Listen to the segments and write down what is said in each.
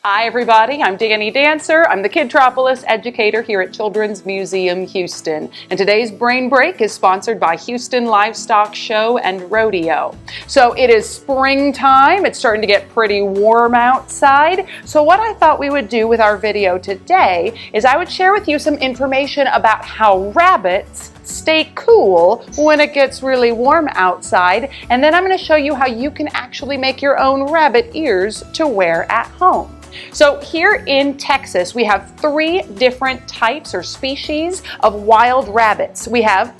Hi everybody, I'm Danny Dancer. I'm the Kidtropolis educator here at Children's Museum Houston. And today's Brain Break is sponsored by Houston Livestock Show and Rodeo. So it is springtime, it's starting to get pretty warm outside. So what I thought we would do with our video today is I would share with you some information about how rabbits stay cool when it gets really warm outside. And then I'm going to show you how you can actually make your own rabbit ears to wear at home. So here in Texas, we have 3 different types or species of wild rabbits. We have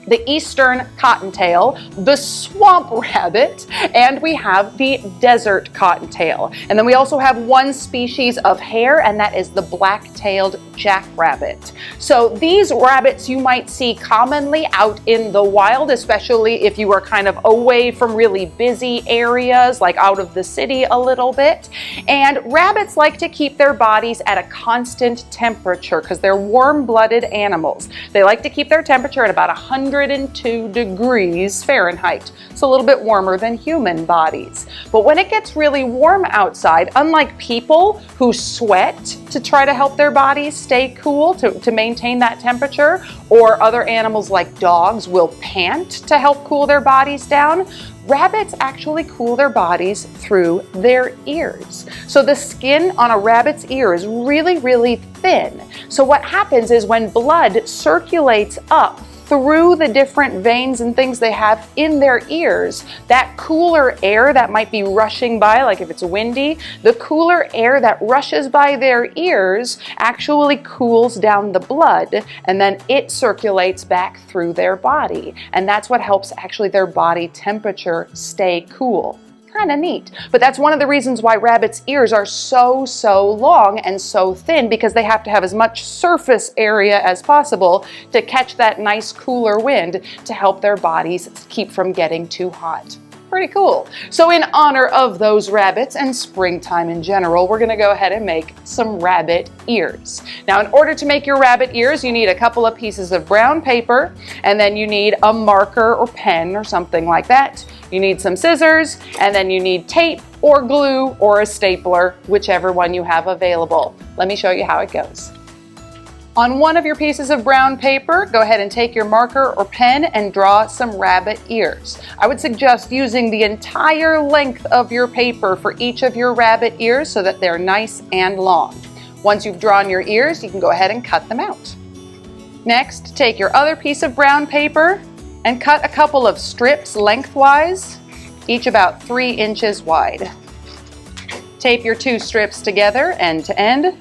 the eastern cottontail, the swamp rabbit, and we have the desert cottontail. And then we also have one species of hare, and that is the black-tailed jackrabbit. So these rabbits you might see commonly out in the wild, especially if you are kind of away from really busy areas, like out of the city a little bit. And rabbits like to keep their bodies at a constant temperature because they're warm-blooded animals. They like to keep their temperature at about 102 degrees Fahrenheit. It's a little bit warmer than human bodies. But when it gets really warm outside, unlike people who sweat to try to help their bodies stay cool, to maintain that temperature, or other animals like dogs will pant to help cool their bodies down, rabbits actually cool their bodies through their ears. So the skin on a rabbit's ear is really, really thin. So what happens is when blood circulates up through the different veins and things they have in their ears, that cooler air that might be rushing by, like if it's windy, the cooler air that rushes by their ears actually cools down the blood, and then it circulates back through their body. And that's what helps actually their body temperature stay cool. Kind of neat. But that's one of the reasons why rabbits' ears are so long and so thin, because they have to have as much surface area as possible to catch that nice cooler wind to help their bodies keep from getting too hot. Pretty cool. So in honor of those rabbits and springtime in general, we're going to go ahead and make some rabbit ears. Now, in order to make your rabbit ears, you need a couple of pieces of brown paper, and then you need a marker or pen or something like that. You need some scissors, and then you need tape or glue or a stapler, whichever one you have available. Let me show you how it goes. On one of your pieces of brown paper, go ahead and take your marker or pen and draw some rabbit ears. I would suggest using the entire length of your paper for each of your rabbit ears so that they're nice and long. Once you've drawn your ears, you can go ahead and cut them out. Next, take your other piece of brown paper and cut a couple of strips lengthwise, each about 3 inches wide. Tape your 2 strips together end to end.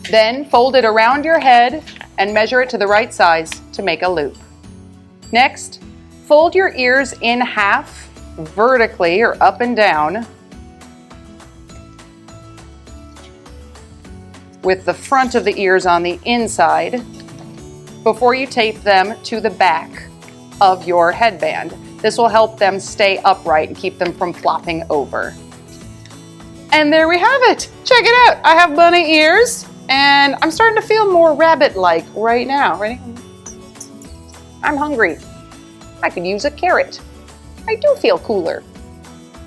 Then fold it around your head and measure it to the right size to make a loop. Next, fold your ears in half vertically or up and down, with the front of the ears on the inside, before you tape them to the back of your headband. This will help them stay upright and keep them from flopping over. And there we have it. Check it out. I have bunny ears. And I'm starting to feel more rabbit-like right now. Ready? I'm hungry. I could use a carrot. I do feel cooler.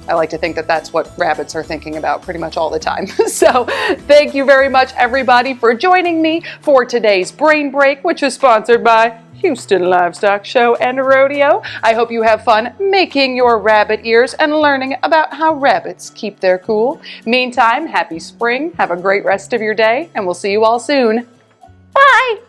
I like to think that that's what rabbits are thinking about pretty much all the time. So thank you very much, everybody, for joining me for today's Brain Break, which is sponsored by Houston Livestock Show and Rodeo. I hope you have fun making your rabbit ears and learning about how rabbits keep their cool. Meantime, happy spring, have a great rest of your day, and we'll see you all soon. Bye!